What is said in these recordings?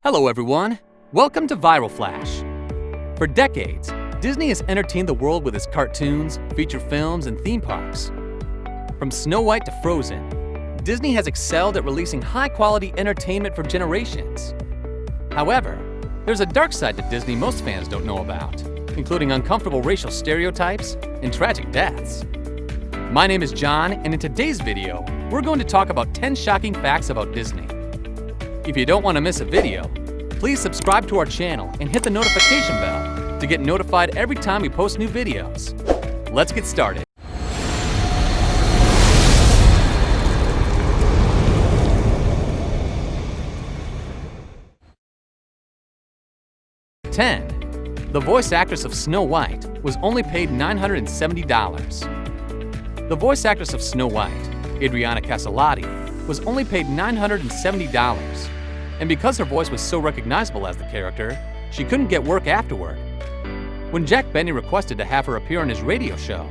Hello everyone, welcome to Viral Flash. For decades, Disney has entertained the world with its cartoons, feature films, and theme parks. From Snow White to Frozen, Disney has excelled at releasing high-quality entertainment for generations. However, there's a dark side to Disney most fans don't know about, including uncomfortable racial stereotypes and tragic deaths. My name is John, and in today's video, we're going to talk about 10 shocking facts about Disney. If you don't want to miss a video, please subscribe to our channel and hit the notification bell to get notified every time we post new videos. Let's get started. The voice actress of Snow White was only paid $970. The voice actress of Snow White, Adriana Caselotti, was only paid $970. And because her voice was so recognizable as the character, she couldn't get work afterward. When Jack Benny requested to have her appear on his radio show,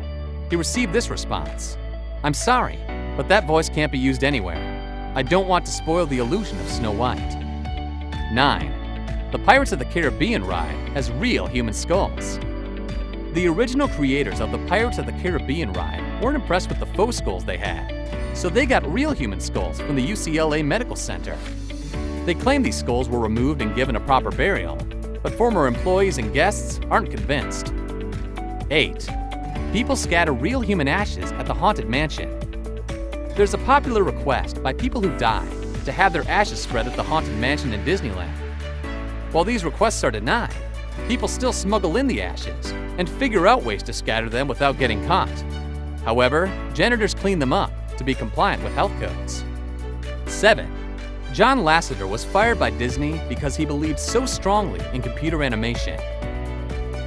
he received this response: "I'm sorry, but that voice can't be used anywhere. I don't want to spoil the illusion of Snow White." 9. The Pirates of the Caribbean ride has real human skulls. The original creators of the Pirates of the Caribbean ride weren't impressed with the faux skulls they had, so they got real human skulls from the UCLA Medical Center. They claim these skulls were removed and given a proper burial, but former employees and guests aren't convinced. 8. People scatter real human ashes at the Haunted Mansion. There's a popular request by people who die to have their ashes spread at the Haunted Mansion in Disneyland. While these requests are denied, people still smuggle in the ashes and figure out ways to scatter them without getting caught. However, janitors clean them up to be compliant with health codes. 7. John Lasseter was fired by Disney because he believed so strongly in computer animation.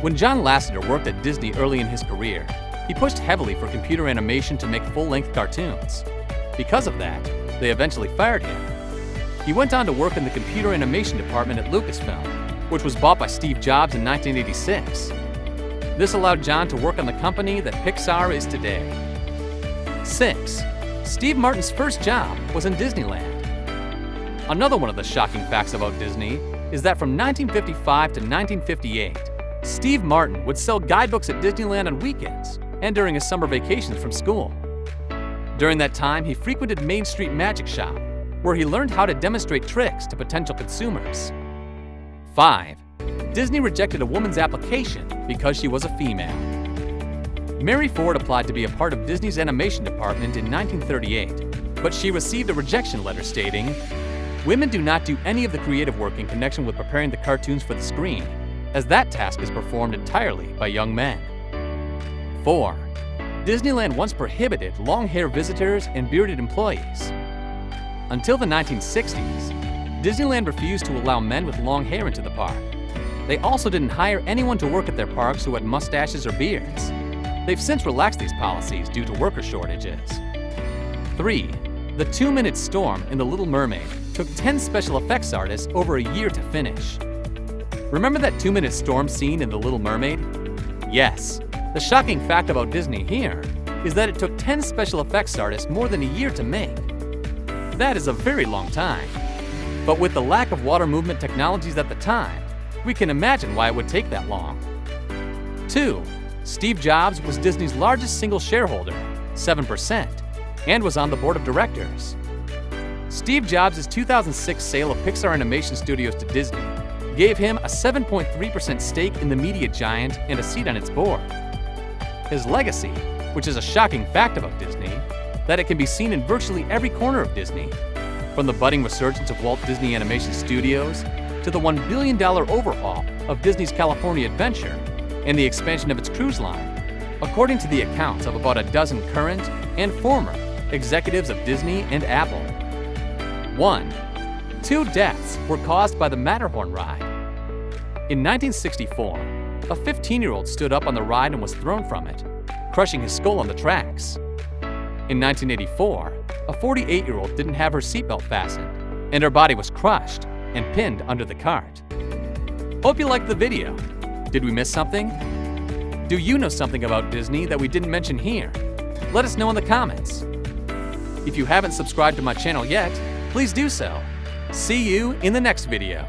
When John Lasseter worked at Disney early in his career, he pushed heavily for computer animation to make full-length cartoons. Because of that, they eventually fired him. He went on to work in the computer animation department at Lucasfilm, which was bought by Steve Jobs in 1986. This allowed John to work on the company that Pixar is today. 6. Steve Martin's first job was in Disneyland. Another one of the shocking facts about Disney is that from 1955 to 1958, Steve Martin would sell guidebooks at Disneyland on weekends and during his summer vacations from school. During that time, he frequented Main Street Magic Shop, where he learned how to demonstrate tricks to potential consumers. 5. Disney rejected a woman's application because she was a female. Mary Ford applied to be a part of Disney's animation department in 1938, but she received a rejection letter stating, "Women do not do any of the creative work in connection with preparing the cartoons for the screen, as that task is performed entirely by young men." 4. Disneyland once prohibited long-hair visitors and bearded employees. Until the 1960s, Disneyland refused to allow men with long hair into the park. They also didn't hire anyone to work at their parks who had mustaches or beards. They've since relaxed these policies due to worker shortages. 3. The 2-minute storm in The Little Mermaid took 10 special effects artists over a year to finish. Remember that 2-minute storm scene in The Little Mermaid? Yes. The shocking fact about Disney here is that it took 10 special effects artists more than a year to make. That is a very long time. But with the lack of water movement technologies at the time, we can imagine why it would take that long. 2. Steve Jobs was Disney's largest single shareholder, 7%, and was on the board of directors. Steve Jobs' 2006 sale of Pixar Animation Studios to Disney gave him a 7.3% stake in the media giant and a seat on its board. His legacy, which is a shocking fact about Disney, that it can be seen in virtually every corner of Disney, from the budding resurgence of Walt Disney Animation Studios to the $1 billion overhaul of Disney's California Adventure and the expansion of its cruise line, according to the accounts of about a dozen current and former executives of Disney and Apple. 1. 2 deaths were caused by the Matterhorn ride. In 1964, a 15-year-old stood up on the ride and was thrown from it, crushing his skull on the tracks. In 1984, a 48-year-old didn't have her seatbelt fastened, and her body was crushed and pinned under the cart. Hope you liked the video. Did we miss something? Do you know something about Disney that we didn't mention here? Let us know in the comments. If you haven't subscribed to my channel yet, please do so. See you in the next video.